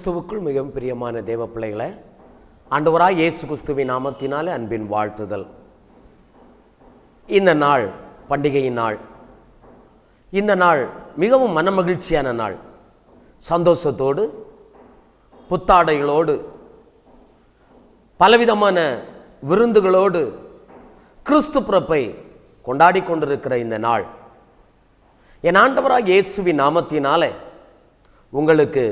கிறிஸ்துவுக்குள் மிகவும் பிரியமான தேவ பிள்ளைகளை, ஆண்டவராய் இயேசு கிறிஸ்துவின் நாமத்தினாலே அன்பின் வாழ்த்துதல். இந்த நாள் பண்டிகையின் நாள். இந்த நாள் மிகவும் மனமகிழ்ச்சியான நாள். சந்தோஷத்தோடு, புத்தாடைகளோடு, பலவிதமான விருந்துகளோடு கிறிஸ்து பிறப்பை கொண்டாடி கொண்டிருக்கிற இந்த நாள், என் ஆண்டவராய் இயேசுவின் நாமத்தினாலே உங்களுக்கு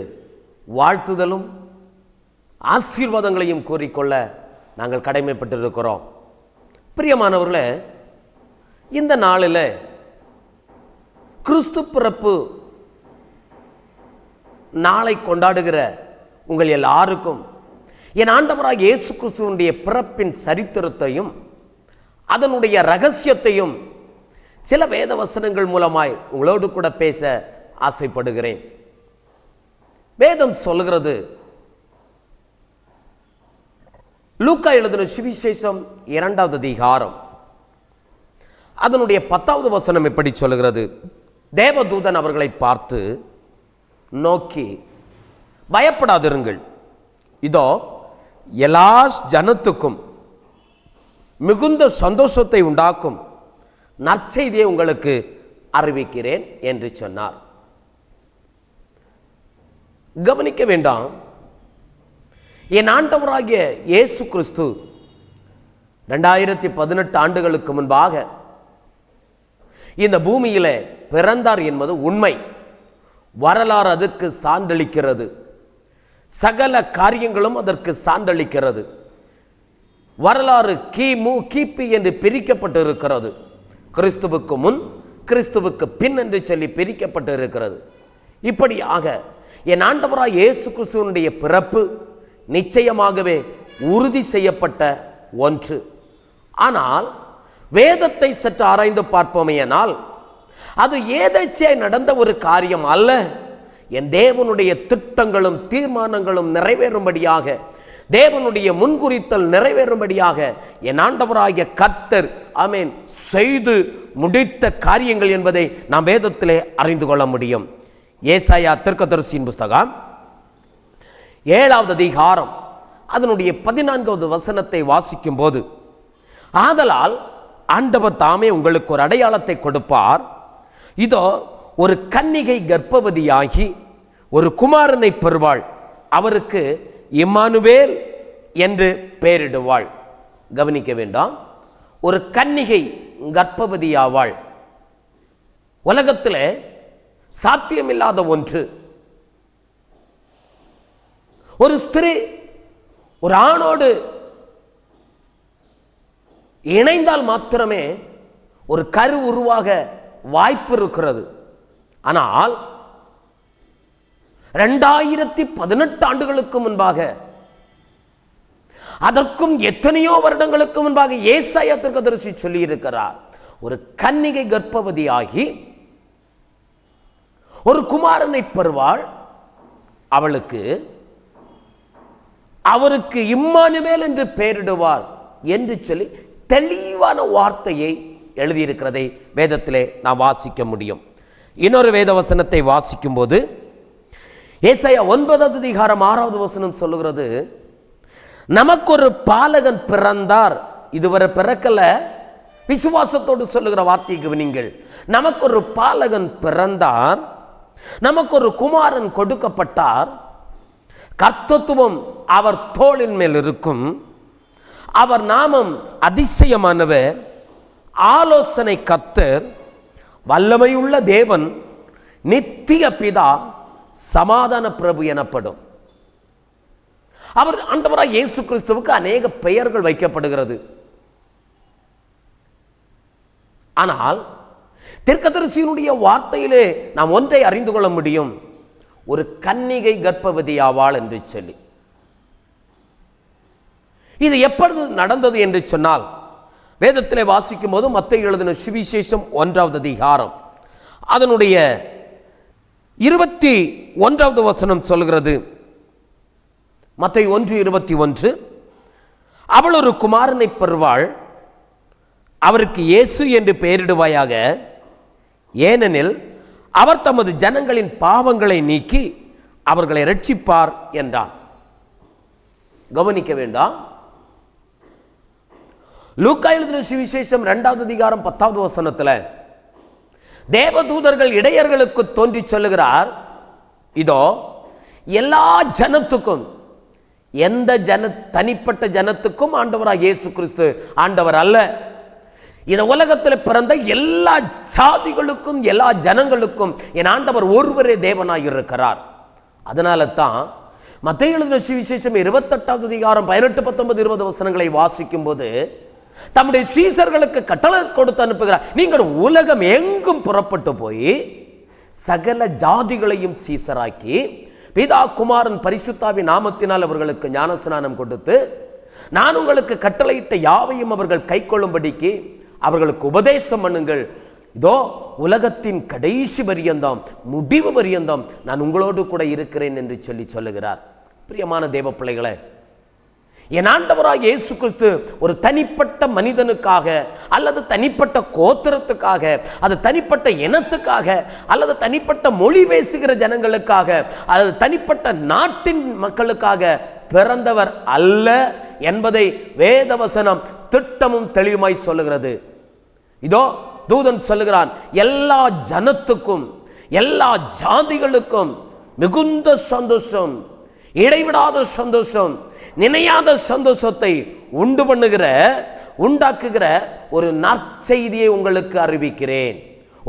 வாழ்த்துதலும் ஆசீர்வாதங்களையும் கூறிக்கொள்ள நாங்கள் கடமைப்பட்டிருக்கிறோம். பிரியமானவர்களே, இந்த நாளில் கிறிஸ்து பிறப்பு நாளை கொண்டாடுகிற உங்கள் எல்லாருக்கும் என் ஆண்டவராக இயேசு கிறிஸ்துவனுடைய பிறப்பின் சரித்திரத்தையும் அதனுடைய ரகசியத்தையும் சில வேத வசனங்கள் மூலமாய் உங்களோடு கூட பேச ஆசைப்படுகிறேன். வேதம் சொல்லுகிறது, லூக்கா எழுதின சுவிசேஷம் 2வது அதிகாரம் அதனுடைய 10வது வசனம் எப்படி சொல்லுகிறது? தேவதூதன் அவர்களை பார்த்து நோக்கி, பயப்படாதிருங்கள், இதோ எல்லா ஜனத்துக்கும் மிகுந்த சந்தோஷத்தை உண்டாக்கும் நற்செய்தியை உங்களுக்கு அறிவிக்கிறேன் என்று சொன்னார். கவனிக்க வேண்டாம், என் ஆண்டவராகிய இயேசு கிறிஸ்து 2018 ஆண்டுகளுக்கு முன்பாக இந்த பூமியில பிறந்தார் என்பது உண்மை. வரலாறு அதற்கு சான்றளிக்கிறது. சகல காரியங்களும் அதற்கு சான்றளிக்கிறது. வரலாறு கிமு கிபி என்று பிரிக்கப்பட்டு இருக்கிறது. கிறிஸ்துவுக்கு முன், கிறிஸ்துவுக்கு பின் என்று சொல்லி பிரிக்கப்பட்டு இருக்கிறது. இப்படியாக என் ஆண்டவராய் இயேசு கிறிஸ்துவனுடைய பிறப்பு நிச்சயமாகவே உறுதி செய்யப்பட்ட ஒன்று. ஆனால் வேதத்தை சற்று ஆராய்ந்து பார்ப்போமேயானால் அது ஏதேச்சையாய் நடந்த ஒரு காரியம் அல்ல. என் தேவனுடைய திட்டங்களும் தீர்மானங்களும் நிறைவேறும்படியாக, தேவனுடைய முன்குறித்தல் நிறைவேறும்படியாக என் ஆண்டவராகிய கர்த்தர் ஆமென் செய்து முடித்த காரியங்கள் என்பதை நாம் வேதத்திலே அறிந்து கொள்ள முடியும். ஏசாயா தீர்க்கதரிசியின் புஸ்தகம் 7வது அதிகாரம் அதனுடைய 14வது வசனத்தை வாசிக்கும் போது, ஆதலால் ஆண்டவர் தாமே உங்களுக்கு ஒரு அடையாளத்தை கொடுப்பார், இதோ ஒரு கன்னிகை கர்ப்பவதியாகி ஒரு குமாரனை பெறுவாள், அவருக்கு இம்மானுவேல் என்று பெயரிடுவாள். கவனிக்க வேண்டாம், ஒரு கன்னிகை கர்ப்பவதியாவாள். உலகத்தில் சாத்தியமில்லாத ஒன்று. ஒரு ஸ்திரீ ஒரு ஆணோடு இணைந்தால் மாத்திரமே ஒரு கரு உருவாக வாய்ப்பு இருக்கிறது. ஆனால் 2018 ஆண்டுகளுக்கு முன்பாக, அதற்கும் எத்தனையோ வருடங்களுக்கு முன்பாக ஏசாயா தீர்க்கதரிசி சொல்லி இருக்கிறார், ஒரு கன்னிகை கர்ப்பவதியாகி ஒரு குமாரனை பெறுவாள், அவருக்கு இம்மானுவேல் என்று பெயரிடுவார் என்று சொல்லி தெளிவான வார்த்தையை எழுதியிருக்கிறதை வேதத்திலே நாம் வாசிக்க முடியும். இன்னொரு வேத வசனத்தை வாசிக்கும் போது ஏசாயா 9வது அதிகாரம் 6வது வசனம் சொல்லுகிறது, நமக்கு ஒரு பாலகன் பிறந்தார். இதுவரை பிறக்கல. விசுவாசத்தோடு சொல்லுகிற வார்த்தையை கவனிங்கள். நமக்கு ஒரு பாலகன் பிறந்தார், நமக்கு ஒரு குமாரன் கொடுக்கப்பட்டார், கர்த்தத்துவம் அவர் தோளின் மேல் இருக்கும், அவர் நாமம் அதிசயமானவர், ஆலோசனை கர்த்தர், வல்லமையுள்ள தேவன், நித்திய பிதா, சமாதான பிரபு எனப்படும். அவர் ஆண்டவராய் இயேசு கிறிஸ்துவுக்கு அநேக பெயர்கள் வைக்கப்படுகிறது. ஆனால் தீர்க்கதரிசியினுடைய வார்த்தையிலே நாம் ஒன்றை அறிந்து கொள்ள முடியும், ஒரு கன்னிகை கர்ப்பவதி ஆவாள் என்று சொல்லி. இது எப்பொழுது நடந்தது என்று சொன்னால், வேதத்திலே வாசிக்கும் போது மத்தேயு எழுதின சுவிசேஷம் 1வது அதிகாரம் அதனுடைய 21வது வசனம் சொல்கிறது. மத்தேயு 1:21, அவள் ஒரு குமாரனை பெறுவாள், அவருக்கு இயேசு என்று பெயரிடுவாயாக, ஏனெனில் அவர் தமது ஜனங்களின் பாவங்களை நீக்கி அவர்களை ரட்சிப்பார் என்றான். கவனிக்க வேண்டாம். லூக்கா எழுதின சுவிசேஷம் 2வது அதிகாரம் 10வது வசனத்துல தேவதூதர்கள் இடையர்களுக்கு தோன்றி சொல்லுகிறார், இதோ எல்லா ஜனத்துக்கும், எந்த தனிப்பட்ட ஜனத்துக்கும் ஆண்டவராக இயேசு கிறிஸ்து ஆண்டவர் அல்ல, இந்த உலகத்தில் பிறந்த எல்லா சாதிகளுக்கும் எல்லா ஜனங்களுக்கும் என் ஆண்டவர் ஒருவரே தேவனாய் இருக்கிறார். அதனால தான் மத்தேயு எழுதின சுவிசேஷம் 28வது அதிகாரம் 18, 19, 20 வசனங்களை வாசிக்கும் போது தம்முடைய சீசர்களுக்கு கட்டளை கொடுத்து அனுப்புகிறார், நீங்கள் உலகம் எங்கும் புறப்பட்டு போய் சகல ஜாதிகளையும் சீசராக்கி பிதா குமாரன் பரிசுத்தாவின் நாமத்தினால் அவர்களுக்கு ஞானஸ்நானம் கொடுத்து நான் உங்களுக்கு கட்டளையிட்ட யாவையும் அவர்கள் கைக்கொள்ளும்படிக்கு அவர்களுக்கு உபதேசம் பண்ணுங்கள், இதோ உலகத்தின் கடைசி பரியந்தம் முடிவு பரியந்தம் நான் உங்களோடு கூட இருக்கிறேன் என்று சொல்லுகிறார். பிரியமான தேவ பிள்ளைகளே, என் ஆண்டவராக இயேசு கிறிஸ்து ஒரு தனிப்பட்ட மனிதனுக்காக அல்லது தனிப்பட்ட கோத்திரத்துக்காக, அது தனிப்பட்ட இனத்துக்காக அல்லது தனிப்பட்ட மொழி பேசுகிற ஜனங்களுக்காக அல்லது தனிப்பட்ட நாட்டின் மக்களுக்காக பிறந்தவர் அல்ல என்பதை வேதவசனம் திட்டமும் தெளிவுமாய் சொல்லுகிறது. இதோ தூதன் சொல்லுகிறான், எல்லா ஜனத்துக்கும் எல்லா ஜாதிகளுக்கும் மிகுந்த சந்தோஷம், இடைவிடாத சந்தோஷம், நினையாத சந்தோஷத்தை உண்டாக்குகிற ஒரு நற்செய்தியை உங்களுக்கு அறிவிக்கிறேன்.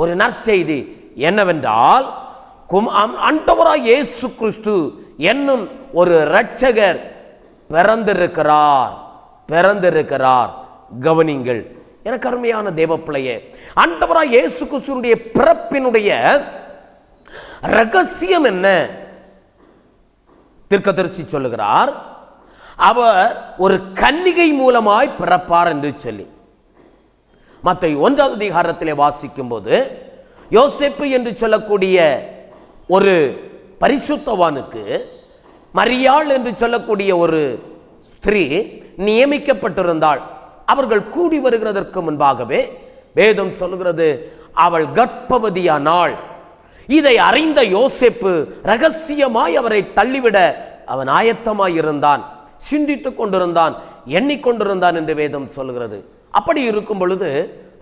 ஒரு நற்செய்தி என்னவென்றால், ஆண்டவராய் இயேசு கிறிஸ்து என்னும் ஒரு இரட்சகர் பிறந்திருக்கிறார். கவனிங்கள் எனக்கு அருமையான தேவப்பிள்ளையே, ஆண்டவராய் இயேசு கிறிஸ்துவினுடைய பிறப்பினுடைய ரகசியம் என்ன? தீர்க்கதரிசி சொல்லுகிறார், அவர் ஒரு கன்னிகை மூலமாய் பிறப்பார் என்று சொல்லி. மத்தேயு 1வது அதிகாரத்திலே வாசிக்கும் போது யோசேப்பு என்று சொல்லக்கூடிய ஒரு பரிசுத்தவானுக்கு மரியாள் என்று சொல்லக்கூடிய ஒரு ஸ்திரீ நியமிக்கப்பட்டிருந்தாள். அவர்கள் கூடி வருகிறதற்கு முன்பாகவே வேதம் சொல்லுகிறது, அவள் கர்ப்பவதியானாள். இதை அறிந்த யோசேப்பு ரகசியமாய் அவரை தள்ளிவிட அவன் ஆயத்தமாய் இருந்தான், சிந்தித்துக் கொண்டிருந்தான், எண்ணிக்கொண்டிருந்தான் என்று வேதம் சொல்கிறது. அப்படி இருக்கும் பொழுது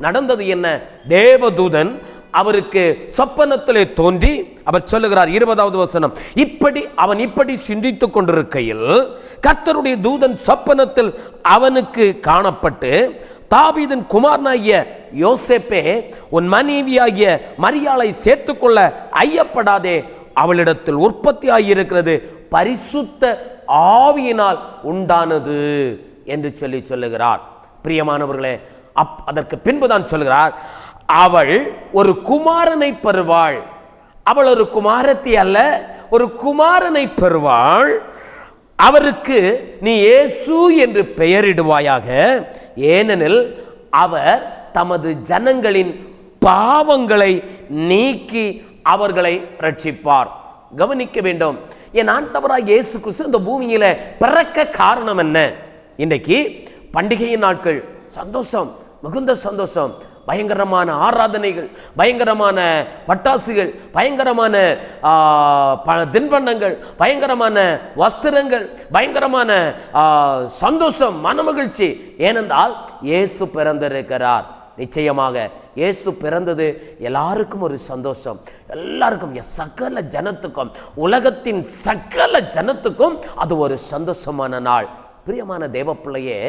நடந்தது என்ன? தேவதூதன் அவருக்கு சொப்பனத்திலே தோன்றி அவர் சொல்லுகிறார், 20வது வசனம், அவன் இப்படி சிந்தித்துக் கொண்டிருக்கையில் கர்த்தருடைய தூதன் சொப்பனத்தில் அவனுக்கு காணப்பட்டு, தாவீதின் குமாரனாகிய யோசேப்பே, உன் மனைவியாகிய மரியாளை சேர்த்துக்கொள்ள ஐயப்படாதே, அவளிடத்தில் உற்பத்தி ஆகியிருக்கிறது பரிசுத்த ஆவியினால் உண்டானது என்று சொல்லுகிறார். பிரியமானவர்களே, அதற்கு பின்புதான் சொல்லுகிறார், அவள் ஒரு குமாரனை பெறுவாள். அவள் ஒரு குமாரத்தி அல்ல, ஒரு குமாரனை பெறுவாள். அவருக்கு நீ இயேசு என்று பெயரிடுவாயாக, ஏனெனில் அவர் தமது ஜனங்களின் பாவங்களை நீக்கி அவர்களை ரட்சிப்பார். கவனிக்க வேண்டும், என் ஆண்டவராய் இயேசு கிறிஸ்து இந்த பூமியில பிறக்க காரணம் என்ன? இன்றைக்கு பண்டிகையின் நாட்கள், சந்தோஷம், மிகுந்த சந்தோஷம், பயங்கரமான ஆராதனைகள், பயங்கரமான பட்டாசுகள், பயங்கரமான தின்பண்டங்கள், பயங்கரமான வஸ்திரங்கள், பயங்கரமான சந்தோஷம், மனமகிழ்ச்சி. ஏனென்றால் இயேசு பிறந்திருக்கிறார். நிச்சயமாக இயேசு பிறந்தது எல்லாருக்கும் ஒரு சந்தோஷம். எல்லாருக்கும், சகல ஜனத்துக்கும், உலகத்தின் சகல ஜனத்துக்கும் அது ஒரு சந்தோஷமான நாள். பிரியமான தேவப்பிள்ளையே,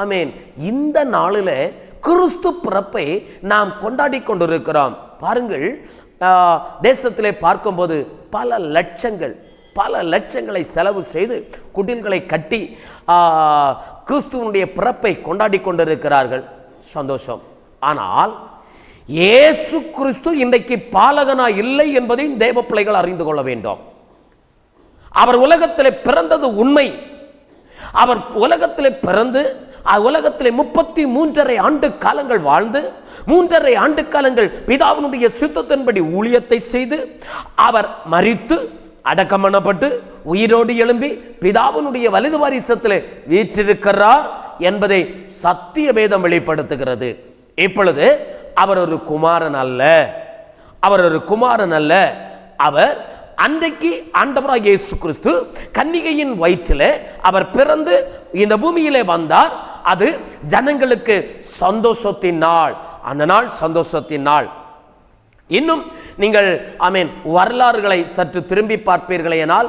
ஆமேன். இந்த நாளில் கிறிஸ்து பிறப்பை நாம் கொண்டாடி கொண்டிருக்கிறோம். பாருங்கள், தேசத்திலே பார்க்கும்போது பல லட்சங்களை செலவு செய்து குடில்களை கட்டி கிறிஸ்துவனுடைய பிறப்பை கொண்டாடி கொண்டிருக்கிறார்கள். சந்தோஷம். ஆனால் இயேசு கிறிஸ்து இன்றைக்கு பாலகனா இல்லை என்பதை தேவ பிள்ளைகள் அறிந்து கொள்ள வேண்டும். அவர் உலகத்திலே பிறந்தது உண்மை. அவர் உலகத்திலே பிறந்து உலகத்திலே 33.5 ஆண்டு காலங்கள் வாழ்ந்து 3.5 ஆண்டு காலங்கள் பிதாவினுடைய சித்தத்தின்படி ஊழியத்தை செய்து அவர் மரித்து அடக்கம் பண்ணப்பட்டு உயிரோடு எழும்பி பிதாவினுடைய வலது வாரிசத்திலே வீற்றிருக்கிறார் என்பதை சத்திய வேதம் வெளிப்படுத்துகிறது. இப்பொழுது அவர் ஒரு குமாரன் அல்ல, அவர் அன்றைக்கு ஆண்டவராகிய இயேசு கிறிஸ்து கன்னிகையின் வயிற்றிலே அவர் பிறந்து இந்த பூமியிலே வந்தார். அது ஜனங்களுக்கு சந்தோஷத்தின் நாள். அந்த நாள் சந்தோஷத்தின் நாள். இன்னும் நீங்கள் வரலாறுகளை சற்று திரும்பி பார்ப்பீர்களேனால்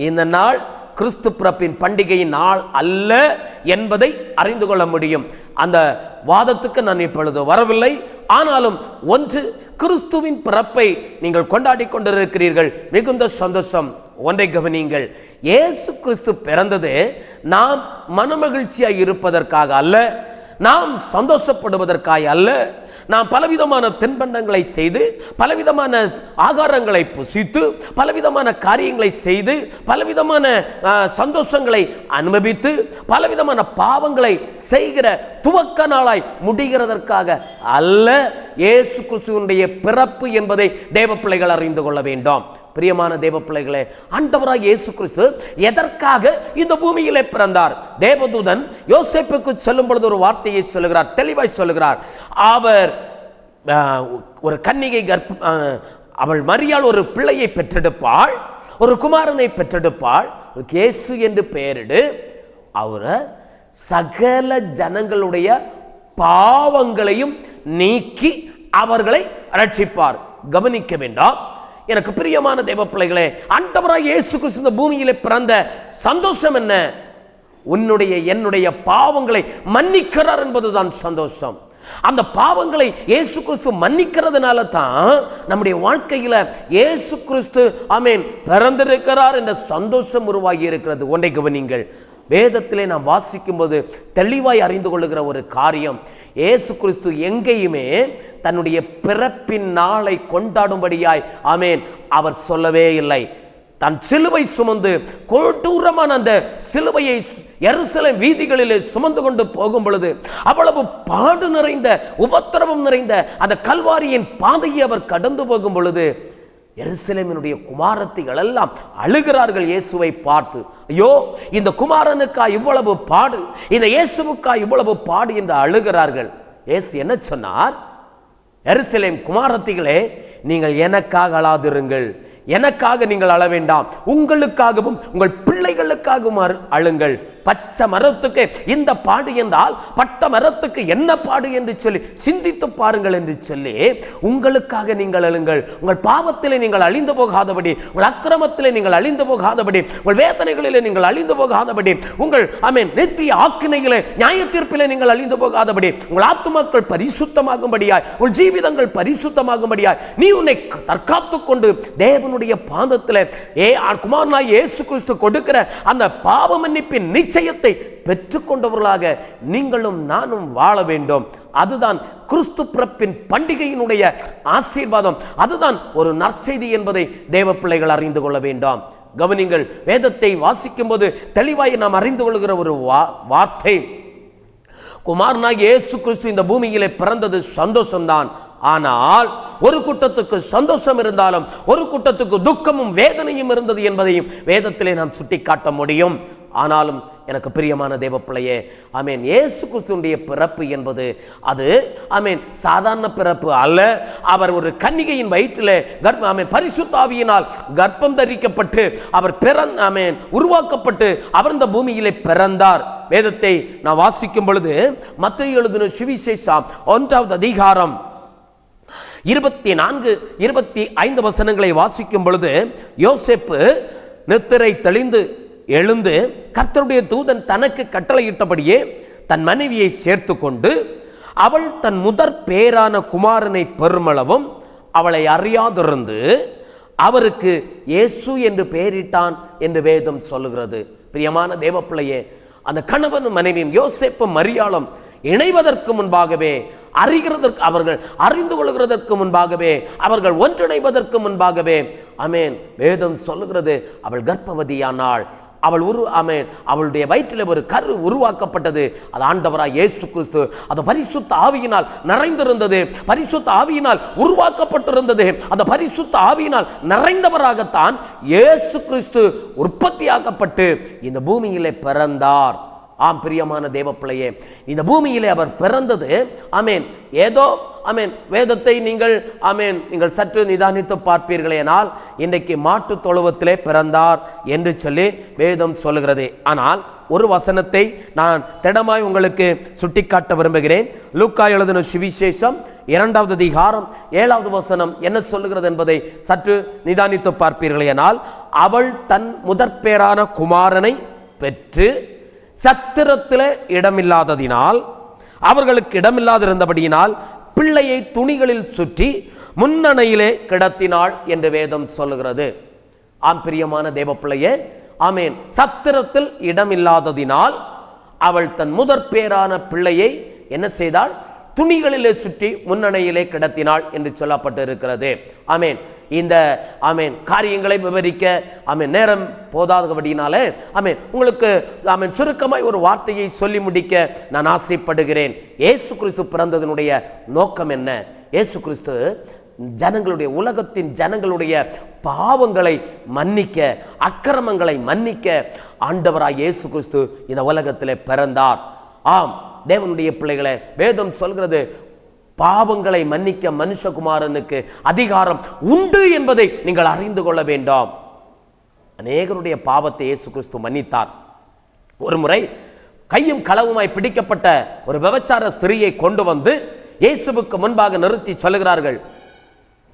இந்த நாள் கிறிஸ்து பிறப்பின் பண்டிகையின் நாள் அல்ல என்பதை அறிந்து கொள்ள முடியும். அந்த வாதத்துக்கு நான் இப்பொழுது வரவில்லை. ஆனாலும் ஒன்று, கிறிஸ்துவின் பிறப்பை நீங்கள் கொண்டாடி கொண்டிருக்கிறீர்கள், மிகுந்த சந்தோஷம். ஒன்றை கவனியுங்கள், இயேசு கிறிஸ்து பிறந்தது நாம் மனமகிழ்ச்சியாய் இருப்பதற்காக அல்ல, நாம் சந்தோஷப்படுவதற்காக அல்ல. நாம் பலவிதமான தின்பண்டங்களை செய்து, பலவிதமான ஆகாரங்களை புசித்து, பலவிதமான காரியங்களை செய்து, பலவிதமான சந்தோஷங்களை அனுபவித்து, பலவிதமான பாவங்களை செய்கிற துவக்க நாளாய் முடிகிறதற்காக அல்ல இயேசு கிறிஸ்துவினுடைய பிறப்பு என்பதை தேவ பிள்ளைகள் அறிந்து கொள்ள வேண்டும். பிரியமான தேவ பிள்ளைகளே, ஆண்டவராகிய இயேசு கிறிஸ்து எதற்காக இந்த பூமியிலே பிறந்தார்? தேவதூதன் யோசேப்புக்கு சொல்லும் பொழுது ஒரு வார்த்தையை சொல்லுகிறார், தெளிவாய் சொல்லுகிறார். அவர் ஒரு கன்னிகை அவள் மரியாள் ஒரு பிள்ளையை பெற்றெடுப்பாள், ஒரு குமாரனை பெற்றெடுப்பாள், இயேசு என்று பெயரிடு. அவர் சகல ஜனங்களுடைய பாவங்களையும் நீக்கி அவர்களை ரட்சிப்பார். கவனிக்க வேண்டாம் எனக்கு பிரியமான தேவ பிள்ளைகளே, ஆண்டவராகிய இயேசு கிறிஸ்து இந்த பூமியிலே பிறந்த சந்தோஷம் என்ன? உன்னுடைய என்னுடைய பாவங்களை மன்னிக்கிறார் என்பதுதான் சந்தோஷம். அந்த பாவங்களை இயேசு கிறிஸ்து மன்னிக்கிறதுனால தான் நம்முடைய வாழ்க்கையில இயேசு கிறிஸ்து பிறந்திருக்கிறார் என்ற சந்தோஷம் உருவாகி இருக்கிறது. ஒன்றை கவனிங்கள், வேதத்திலே நாம் வாசிக்கும் போது தெளிவாய் அறிந்து கொள்ளுகிற ஒரு காரியம், இயேசு கிறிஸ்து எங்கேயுமே தன்னுடைய பிறப்பின் நாளை கொண்டாடும்படியாய் அவர் சொல்லவே இல்லை. தன் சிலுவை சுமந்து கொடூரமான அந்த சிலுவையை எருசலேம் வீதிகளிலே சுமந்து கொண்டு போகும் பொழுது அவ்வளவு பாடு நிறைந்த, உபத்திரவம் நிறைந்த அந்த கல்வாரியின் பாதையை அவர் கடந்து போகும் பொழுது எருசலேமினுடைய குமாரத்திகள் எல்லாம் அழுகிறார்கள் இயேசுவை பார்த்து. ஐயோ, இந்த குமாரனுக்கா இவ்வளவு பாடு, இந்த இயேசுவுக்கா இவ்வளவு பாடு என்று அழுகிறார்கள். இயேசு என்ன சொன்னார்? எருசலேம் குமாரத்திகளே, நீங்கள் எனக்காக அழாதிருங்கள், எனக்காக நீங்கள் அழ வேண்டாம், உங்களுக்காகவும் உங்கள் பிள்ளைகளுக்காகவும் அழுங்கள். பச்சை மரத்துக்கு இந்த பாடு என்றால் பட்ட மரத்துக்கு என்ன பாடு என்று சொல்லி சிந்தித்து பாருங்கள் என்று சொல்லி உங்களுக்காக நீங்கள் அழுங்கள். உங்கள் பாவத்திலே நீங்கள் அழிந்து போகாதபடி, உங்கள் அக்கிரமத்திலே நீங்கள் அழிந்து போகாதபடி, உங்கள் வேதனைகளிலே நீங்கள் அழிந்து போகாதபடி, உங்கள் நித்திய ஆக்கினையிலே நியாய தீர்ப்பிலே நீங்கள் அழிந்து போகாதபடி, உங்கள் ஆத்துமாக்கள் பரிசுத்தமாகும்படியாய், உங்கள் ஜீவிதங்கள் பரிசுத்தமாகும்படியாய் நீ உன்னை தற்காத்துக் கொண்டு தேவனுடைய பாதத்தில் குமாரனாகிய இயேசு கிறிஸ்து கொடுக்கிற அந்த பாவ மன்னிப்பின் நிச்சயத்தை பெற்றுக்கொண்டவர்களாக நீங்களும் நானும் வாழ வேண்டும். அதுதான் கிறிஸ்து பிறப்பின் பண்டிகையினுடைய ஆசீர்வாதம். அதுதான் ஒரு நற்செய்தி என்பதை தேவ பிள்ளைகள் அறிந்து கொள்ள வேண்டும். கவனிங்கள், வேதத்தை வாசிக்கும் போது தெளிவாய் நாம் அறிந்து கொள்கிற ஒரு வார்த்தை, குமாரனாகிய இயேசு கிறிஸ்து இந்த பூமியிலே பிறந்தது சந்தோஷம்தான். ஆனால் ஒரு கூட்டத்துக்கு சந்தோஷம் இருந்தாலும் ஒரு கூட்டத்துக்கு துக்கமும் வேதனையும் இருந்தது என்பதையும் வேதத்திலே நாம் சுட்டிக்காட்ட முடியும். ஆனாலும் எனக்கு பிரியமான தேவ பிள்ளையே, இயேசு கிறிஸ்துவினுடைய பிறப்பு என்பது அது சாதாரண பிறப்பு அல்ல. அவர் ஒரு கன்னிகையின் வயிற்றிலே பரிசுத்த ஆவியினால் கர்ப்பம் தரிக்கப்பட்டு அவர் உருவாக்கப்பட்டு அவர் இந்த பூமியிலே பிறந்தார். வேதத்தை நான் வாசிக்கும் பொழுது மத்தேயு எழுதின சுவிசேஷம் 1வது அதிகாரம் 24, 25 வசனங்களை வாசிக்கும் பொழுது, யோசேப்பு நித்திரை தெளிந்து எழுந்து கர்த்தருடைய தூதன் தனக்கு கட்டளையிட்டபடியே தன் மனைவியை சேர்த்து கொண்டு அவள் தன் முதற் பேரான குமாரனை பெருமளவும் அவளை அறியாதிருந்து அவருக்கு இயேசு என்று பெயரிட்டான் என்று வேதம் சொல்லுகிறது. பிரியமான தேவ பிள்ளையே, அந்த கணவனும் மனைவியும் யோசேப்பும் மரியாளும் இணைவதற்கு முன்பாகவே, அவர்கள் அறிந்து கொள்கிறதற்கு முன்பாகவே, அவர்கள் ஒன்றிணைவதற்கு முன்பாகவே வேதம் சொல்லுகிறது அவள் கர்ப்பவதியானாள். அவளுடைய வயிற்றில் ஒரு கரு உருவாக்கப்பட்டது. அது ஆண்டவராய் இயேசு கிறிஸ்து. அது பரிசுத்த ஆவியினால் நிறைந்திருந்தது, பரிசுத்த ஆவியினால் உருவாக்கப்பட்டிருந்தது. அந்த பரிசுத்த ஆவியினால் நிறைந்தவராகத்தான் இயேசு கிறிஸ்து உற்பத்தியாக்கப்பட்டு இந்த பூமியிலே பிறந்தார். ஆம் பிரியமான தேவ பிள்ளையே, இந்த பூமியிலே அவர் பிறந்தது ஆமேன் ஏதோ ஆமேன் வேதத்தை நீங்கள் சற்று நிதானித்து பார்ப்பீர்களேனால் இன்றைக்கு மாட்டு தொழுவத்திலே பிறந்தார் என்று சொல்லி வேதம் சொல்லுகிறது. ஆனால் ஒரு வசனத்தை நான் திடமாய் உங்களுக்கு சுட்டிக்காட்ட விரும்புகிறேன். லூக்கா எழுதின சுவிசேஷம் 2வது அதிகாரம் 7வது வசனம் என்ன சொல்லுகிறது என்பதை சற்று நிதானித்து பார்ப்பீர்களேனால், அவள் தன் முதற்பேரான குமாரனை பெற்று சத்திரத்தில் இடமில்லாததினால், அவர்களுக்கு இடமில்லாதிருந்தபடியினால் பிள்ளையை துணிகளில் சுற்றி முன்னணையிலே கிடத்தினாள் என்று வேதம் சொல்லுகிறது. ஆம் பிரியமான தேவ பிள்ளையே, ஆமேன் சத்திரத்தில் இடமில்லாததினால் அவள் தன் முதற்பேரான பிள்ளையை என்ன செய்தாள்? துணிகளிலே சுற்றி முன்னணையிலே கிடத்தினாள் என்று சொல்லப்பட்டு இருக்கிறது. ஆமேன் இந்த காரியங்களை விவரிக்க நேரம் போதாதபடினாலே உங்களுக்கு சுருக்கமாய் ஒரு வார்த்தையை சொல்லி முடிக்க நான் ஆசைப்படுகிறேன். இயேசு கிறிஸ்து பிறந்ததனுடைய நோக்கம் என்ன? இயேசு கிறிஸ்து ஜனங்களுடைய உலகத்தின் ஜனங்களுடைய பாவங்களை மன்னிக்க, அக்கிரமங்களை மன்னிக்க ஆண்டவராய் இயேசு கிறிஸ்து இந்த உலகத்திலே பிறந்தார். ஆம் தேவனுடைய பிள்ளைகளை, வேதம் சொல்கிறது பாவங்களை மன்னிக்க மனுஷகுமாரனுக்கு அதிகாரம் உண்டு என்பதை நீங்கள் அறிந்து கொள்ள வேண்டாம். அநேகருடைய பாவத்தை இயேசு கிறிஸ்து மன்னித்தார். ஒரு முறை கையும் களவுமாய் பிடிக்கப்பட்ட ஒரு விபச்சார ஸ்திரியை கொண்டு வந்து இயேசுவுக்கு முன்பாக நிறுத்தி சொல்லுகிறார்கள்,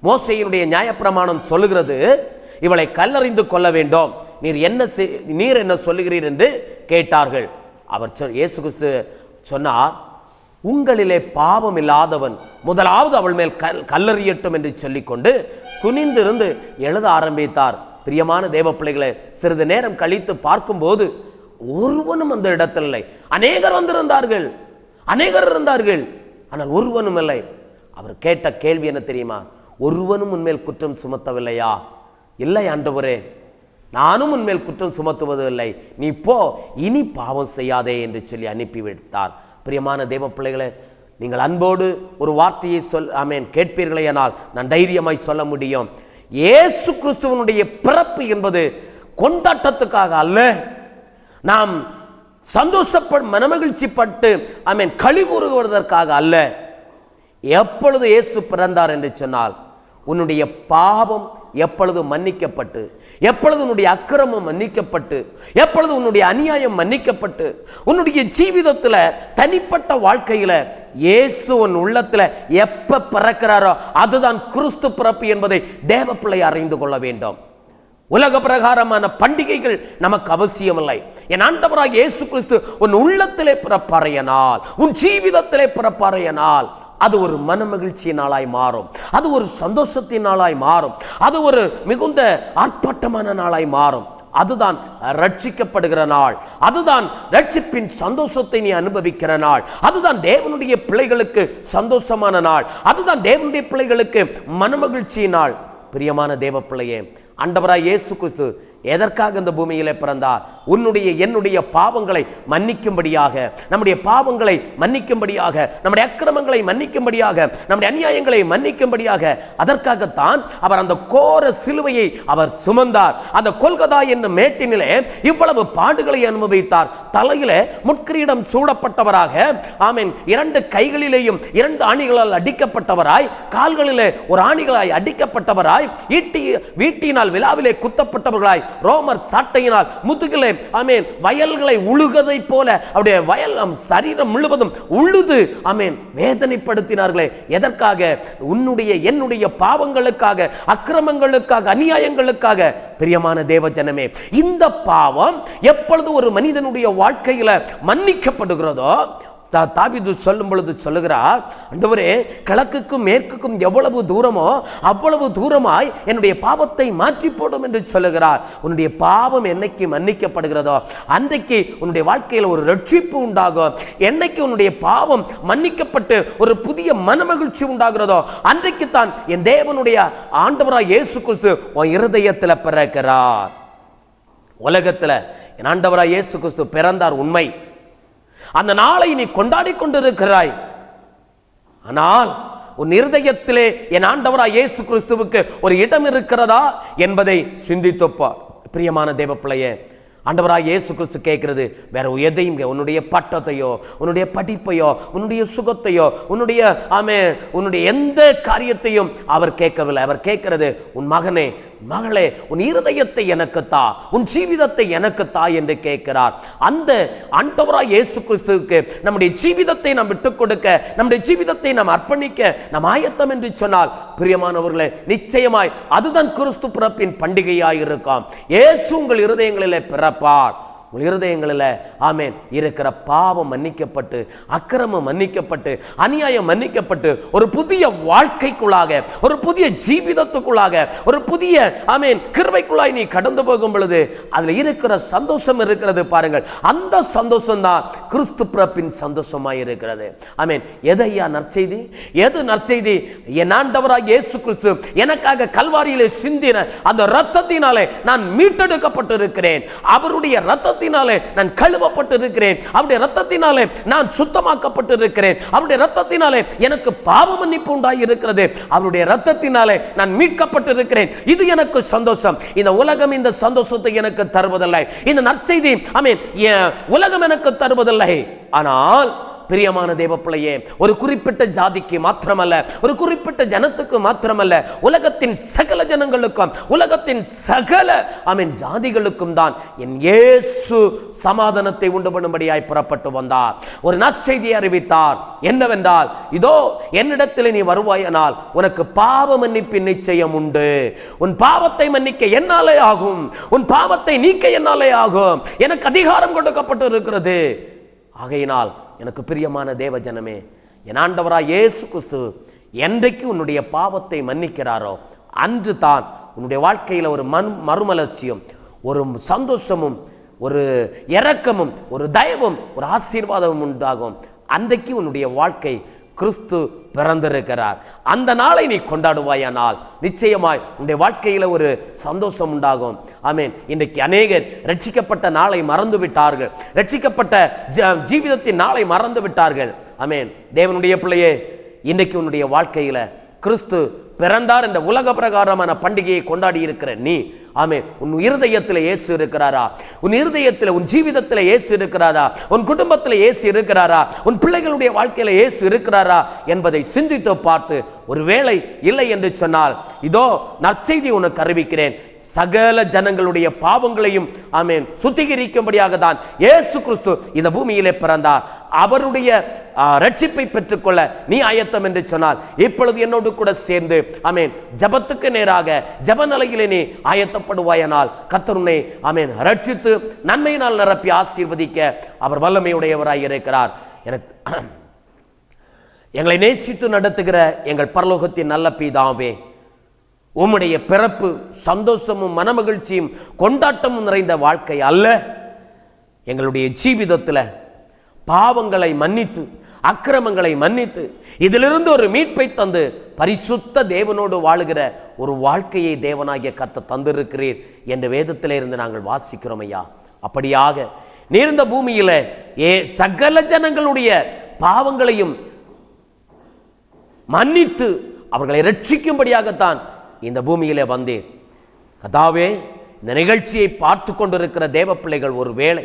மோசேயினுடைய நியாயப்பிரமாணம் சொல்லுகிறது இவளை கல்லறிந்து கொள்ள வேண்டும், நீர் என்ன சொல்லுகிறீர் என்று கேட்டார்கள். இயேசு கிறிஸ்து சொன்னார், உங்களிலே பாவம் இல்லாதவன் முதலாவது அவள் மேல் கல்லறியட்டும் என்று சொல்லிக்கொண்டு குனிந்திருந்து எழுத ஆரம்பித்தார். பிரியமான தேவ பிள்ளைகளை, சிறிது நேரம் கழித்து பார்க்கும்போது ஒருவனும் அந்த இடத்தில் இல்லை. அநேகர் வந்திருந்தார்கள், அநேகர் இருந்தார்கள், ஆனால் ஒருவனும் இல்லை. அவர் கேட்ட கேள்வி என்ன தெரியுமா? ஒருவனும் உன்மேல் குற்றம் சுமத்தவில்லையா? இல்லை ஆண்டவரே, நானும் உன்மேல் குற்றம் சுமத்துவது இல்லை, நீ போ, இனி பாவம் செய்யாதே என்று சொல்லி அனுப்பிவிட்டார். பிரியமான தேவ பிள்ளைகளை, நீங்கள் அன்போடு ஒரு வார்த்தையை கேட்பீர்களேயானால் நான் தைரியமாய் சொல்ல முடியும், இயேசு கிறிஸ்துவனுடைய பிறப்பு என்பது கொண்டாட்டத்துக்காக அல்ல, நாம் மனமகிழ்ச்சிப்பட்டு களி கூறுவதற்காக அல்ல. எப்பொழுது இயேசு பிறந்தார் என்று சொன்னால், உன்னுடைய பாவம் எப்பொழுது மன்னிக்கப்பட்டு, எப்பொழுது உன்னுடைய அக்கிரமம் மன்னிக்கப்பட்டு, எப்பொழுது உன்னுடைய அநியாயம் மன்னிக்கப்பட்டு, உன்னுடைய ஜீவிதத்தில் தனிப்பட்ட வாழ்க்கையில இயேசு உன் உள்ளத்துல எப்ப பிறக்கிறாரோ அதுதான் கிறிஸ்து பிறப்பு என்பதை தேவ பிள்ளை அறிந்து கொள்ள வேண்டும். உலக பிரகாரமான பண்டிகைகள் நமக்கு அவசியமில்லை. என் ஆண்டவராகிய இயேசு கிறிஸ்து உன் உள்ளத்திலே பிறப்பாரையனால், உன் ஜீவிதத்திலே பிறப்பாரையனால் அது ஒரு மன மகிழ்ச்சி நாளாய் மாறும், அது ஒரு சந்தோஷத்தின் நாளாய் மாறும், அது ஒரு மிகுந்த ஆர்ப்பாட்டமான நாளாய் மாறும். அதுதான் ரட்சிக்கப்படுகிற நாள், அதுதான் ரட்சிப்பின் சந்தோஷத்தை நீ அனுபவிக்கிற நாள், அதுதான் தேவனுடைய பிள்ளைகளுக்கு சந்தோஷமான நாள், அதுதான் தேவனுடைய பிள்ளைகளுக்கு மனமகிழ்ச்சி நாள். பிரியமான தேவ பிள்ளையே, ஆண்டவராய் இயேசு கிறிஸ்து எதற்காக இந்த பூமியிலே பிறந்தார்? உன்னுடைய என்னுடைய பாவங்களை மன்னிக்கும்படியாக, நம்முடைய பாவங்களை மன்னிக்கும்படியாக, நம்முடைய அக்கிரமங்களை மன்னிக்கும்படியாக, நம்முடைய அநியாயங்களை மன்னிக்கும்படியாக. அதற்காகத்தான் அவர் அந்த கோர சிலுவையை அவர் சுமந்தார். அந்த கொல்கதா என்னும் மேட்டினிலே இவ்வளவு பாடுகளை அனுபவித்தார். தலையிலே முட்கிரீடம் சூடப்பட்டவராக, ஆமென், 2 கைகளிலேயும் 2 ஆணிகளால் அடிக்கப்பட்டவராய், கால்களிலே ஒரு ஆணிகளாய் அடிக்கப்பட்டவராய், வீட்டினால் விழாவிலே குத்தப்பட்டவர்களாய், ரோமர் சாட்டையினால் முதுகிலே வயல்களை உழுகதை போல அவருடைய வயல் சரீரம் முழுவதும் உழுது வேதனைப்படுத்தினார்களே. எதற்காக? உன்னுடைய என்னுடைய பாவங்களுக்காக, அக்கிரமங்களுக்காக, அநியாயங்களுக்காக. பிரியமான தேவ ஜனமே, இந்த பாவம் எப்பொழுது ஒரு மனிதனுடைய வாழ்க்கையில மன்னிக்கப்படுகிறதோ, தாவீது சொல்லும் பொழுது சொல்லுகிறார், ஆண்டவரே, கிழக்குக்கும் மேற்குக்கும் எவ்வளவு தூரமோ அவ்வளவு தூரமாய் என்னுடைய பாவத்தை மாற்றி போடும் என்று சொல்லுகிறார். உன்னுடைய பாவம் என்னைக்கு மன்னிக்கப்படுகிறதோ அன்றைக்கு உன்னுடைய வாழ்க்கையில் ஒரு ரட்சிப்பு உண்டாகும். என்னைக்கு உன்னுடைய பாவம் மன்னிக்கப்பட்டு ஒரு புதிய மனமகிழ்ச்சி உண்டாகிறதோ அன்றைக்கு தான் என் தேவனுடைய ஆண்டவராய் இயேசு கிறிஸ்து உன் இருதயத்தில் பிறக்கிறார். உலகத்தில் என் ஆண்டவராய் இயேசு கிறிஸ்து பிறந்தார் உண்மை, அந்த நாளை நீ கொண்டாடி கொண்டிருக்கிறாய். ஆனால் உன் இருதயத்திலே என் ஆண்டவராய் இயேசு கிறிஸ்துவுக்கு ஒரு இடம் இருக்கிறதா என்பதை சிந்தித்துப்பார். பிரியமான தேவ பிள்ளையே, ஆண்டவராக இயேசு கிறிஸ்து கேட்கிறது வேற எதையும், உன்னுடைய பட்டத்தையோ உன்னுடைய படிப்பையோ உன்னுடைய சுகத்தையோ உன்னுடைய எந்த காரியத்தையும் அவர் கேட்கவில்லை. அவர் கேட்கிறது, உன் மகனே மகளே உன் இருதயத்தை எனக்கு தா, உன் ஜீவிதத்தை எனக்கு தா என்று கேட்கிறார். அந்த ஆண்டவராய் இயேசு கிறிஸ்துவுக்கு நம்முடைய ஜீவிதத்தை நாம் விட்டுக் கொடுக்க, நம்முடைய ஜீவிதத்தை நாம் அர்ப்பணிக்க நாம் ஆயத்தம் என்று சொன்னால், பிரியமானவர்களே, நிச்சயமாய் அதுதான் கிறிஸ்து பிறப்பின் பண்டிகையாய் இருக்கும். இயேசு உங்கள் இருதயங்களிலே பிறப்பார். உங்கள் இருதயங்களில் ஆமென் இருக்கிற பாவம் மன்னிக்கப்பட்டு, அக்கிரமம் மன்னிக்கப்பட்டு, அநியாயம் மன்னிக்கப்பட்டு, ஒரு புதிய வாழ்க்கைக்குள்ளாக, ஒரு புதிய ஜீவிதத்துக்குள்ளாக, ஒரு புதிய ஆமென் கிருபைக்குள்ளாய் நீ கடந்து போகும் பொழுது அதுல இருக்கிற சந்தோஷம் இருக்கிறது பாருங்கள். அந்த சந்தோஷம் தான் கிறிஸ்து பிறப்பின் சந்தோஷமாய் இருக்கிறது. ஆமென். எதையா நற்செய்தி? எது நற்செய்தி? என் ஆண்டவராகிய இயேசு கிறிஸ்து எனக்காக கல்வாரியிலே சிந்தின அந்த இரத்தத்தினாலே நான் மீட்டெடுக்கப்பட்டிருக்கிறேன். அவருடைய இரத்தத்தினாலே நான் கழுவப்பட்டிருக்கிறேன். அவருடைய இரத்தத்தினாலே நான் சுத்தமாக்கப்பட்டிருக்கிறேன். அவருடைய இரத்தத்தினாலே எனக்கு பாவ மன்னிப்பு உண்டாகி இருக்கிறது. அவருடைய இரத்தத்தினாலே நான் மீட்கப்பட்டிருக்கிறேன். இது எனக்கு சந்தோஷம். இந்த உலகம் இந்த சந்தோஷத்தை எனக்கு தருவதில்லை. இந்த நற்செய்தி ஆமென் உலகம் எனக்கு தருவதில்லை. ஆனால் பிரியமான தேவப்பிள்ளையே, ஒரு குறிப்பிட்ட ஜாதிக்கு மாத்திரமல்ல, ஒரு குறிப்பிட்ட ஜனத்துக்கு மாத்திரமல்ல, உலகத்தின் சகல ஜனங்களுக்கும், உலகத்தின் சகல ஜாதிகளுக்கும் தான் என் இயேசு சமாதானத்தை உண்டு பண்ணும்படியாய் புறப்பட்டு வந்தார். ஒரு நற்செய்தியை அறிவித்தார். என்னவென்றால், இதோ என்னிடத்தில் நீ வருவாயானால் உனக்கு பாவ மன்னிப்பின் நிச்சயம் உண்டு. உன் பாவத்தை மன்னிக்க என்னாலே ஆகும், உன் பாவத்தை நீக்க என்னாலே ஆகும். எனக்கு அதிகாரம் கொடுக்கப்பட்டு இருக்கிறது. ஆகையினால் எனக்கு பிரியமான தேவ ஜனமே, என் ஆண்டவராய் இயேசு கிறிஸ்து என்றைக்கு உன்னுடைய பாவத்தை மன்னிக்கிறாரோ அன்று தான் உன்னுடைய வாழ்க்கையில் ஒரு மறுமலர்ச்சியும், ஒரு சந்தோஷமும், ஒரு இரக்கமும், ஒரு தயவும், ஒரு ஆசீர்வாதமும் உண்டாகும். அன்றைக்கு உன்னுடைய வாழ்க்கை கிறிஸ்து பிறந்திருக்கிறார். அந்த நாளை நீ கொண்டாடுவாயானால் நிச்சயமாய் உன்னுடைய வாழ்க்கையில் ஒரு சந்தோஷம் உண்டாகும். ஆமென். இன்றைக்கு அநேகர் ரட்சிக்கப்பட்ட நாளை மறந்து விட்டார்கள். ரட்சிக்கப்பட்ட ஜீவிதத்தின் நாளை மறந்து விட்டார்கள். ஆமென். தேவனுடைய பிள்ளையே, இன்றைக்கு உன்னுடைய வாழ்க்கையில் கிறிஸ்து பிறந்தார் என்ற உலக பிரகாரமான பண்டிகையை கொண்டாடி இருக்கிற நீ, ஆமென், உன் இருதயத்தில் இயேசு இருக்கிறாரா? உன் இருதயத்தில், உன் ஜீவிதத்தில் இயேசு இருக்கிறாரா? உன் குடும்பத்தில் இயேசு இருக்கிறாரா? உன் பிள்ளைகளுடைய வாழ்க்கையில் இயேசு இருக்கிறாரா என்பதை சிந்தித்து பார்த்து, ஒருவேளை இல்லை என்று சொன்னால், இதோ நற்செய்தி உனக்கு அறிவிக்கிறேன். சகல ஜனங்களுடைய பாவங்களையும் ஆமென் சுத்திகரிக்கும்படியாக தான் இயேசு கிறிஸ்து இந்த பூமியிலே பிறந்தார். அவருடைய ரட்சிப்பை பெற்றுக்கொள்ள நீ ஆயத்தம் என்று சொன்னால், இப்பொழுது என்னோடு கூட சேர்ந்து ஆமென் ஜபத்துக்கு நேராக ஜப நிலையிலே நீ ஆயத்தப்படுவாயானால் கர்த்தர் உன்னை ஆமென் ரட்சித்து நன்மையினால் நிரப்பி ஆசீர்வதிக்க அவர் வல்லமையுடையவராய் இருக்கிறார். எங்களை நேசித்து நடத்துகிற எங்கள் பரலோகத்தின் நல்ல பிதாவே, உம்முடைய பிறப்பு சந்தோஷமும் மனமகிழ்ச்சியும் கொண்டாட்டமும் நிறைந்த வாழ்க்கை அல்ல. எங்களுடைய ஜீவிதத்தில் பாவங்களை மன்னித்து, அக்கிரமங்களை மன்னித்து, இதிலிருந்து ஒரு மீட்பை தந்து பரிசுத்த தேவனோடு வாழுகிற ஒரு வாழ்க்கையை தேவனாகிய கர்த்தர் தந்திருக்கிறீர் என்று வேதத்திலே இருந்து நாங்கள் வாசிக்கிறோம் ஐயா. அப்படியாக நீர் இந்த பூமியில சகல ஜனங்களுடைய பாவங்களையும் மன்னித்து அவர்களை ரட்சிக்கும்படியாகத்தான் இந்த பூமியிலே வந்தேன். கர்த்தாவே, இந்த நிகழ்ச்சியை பார்த்து கொண்டிருக்கிற தேவ பிள்ளைகள் ஒருவேளை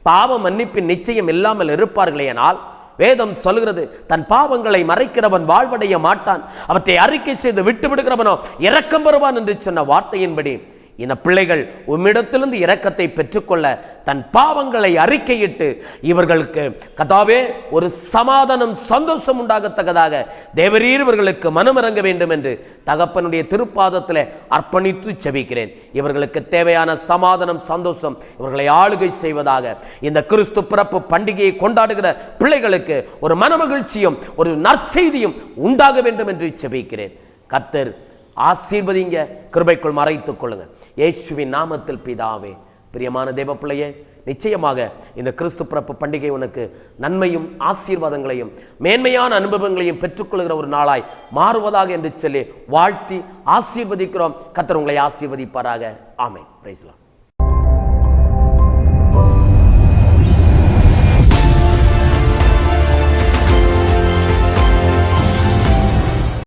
பாவ மன்னிப்பின் நிச்சயம் இல்லாமல் இருப்பார்களே ஆனால், வேதம் சொல்கிறது, தன் பாவங்களை மறைக்கிறவன் வாழ்வடைய மாட்டான், அவற்றை அறிக்கை செய்து விட்டு விடுகிறவனோ இரக்கம் பெறுவான் என்று சொன்ன வார்த்தையின்படி இந்த பிள்ளைகள் உம்மிடத்திலிருந்து இரக்கத்தை பெற்றுக்கொள்ள தன் பாவங்களை அறிக்கையிட்டு இவர்களுக்கு கர்த்தாவே ஒரு சமாதானம் சந்தோஷம் உண்டாகத்தக்கதாக தேவரீர் இவர்களுக்கு மனமிறங்க வேண்டும் என்று தகப்பனுடைய திருப்பாதத்தில் அர்ப்பணித்து செபிக்கிறேன். இவர்களுக்கு தேவையான சமாதானம் சந்தோஷம் இவர்களை ஆளுகை செய்வதாக இந்த கிறிஸ்து பிறப்பு பண்டிகையை கொண்டாடுகிற பிள்ளைகளுக்கு ஒரு மனமகிழ்ச்சியும் ஒரு நற்செய்தியும் உண்டாக வேண்டும் என்று செபிக்கிறேன். கர்த்தர் ஆசீர்வதிங்க, கிருபைக்குள் மறைத்துக் கொள்ளுங்க. இயேசுவின் நாமத்தில் பிதாவே. பிரியமான தேவ பிள்ளையே, நிச்சயமாக இந்த கிறிஸ்து பிறப்பு பண்டிகை உனக்கு நன்மையும் ஆசீர்வாதங்களையும் மேன்மையான அனுபவங்களையும் பெற்றுக்கொள்கிற ஒரு நாளாய் மாறுவதாக என்று சொல்லி வாழ்த்தி ஆசீர்வதிக்கிறோம். கர்த்தர் உங்களை ஆசீர்வதிப்பாராக. ஆமென். Praise the Lord.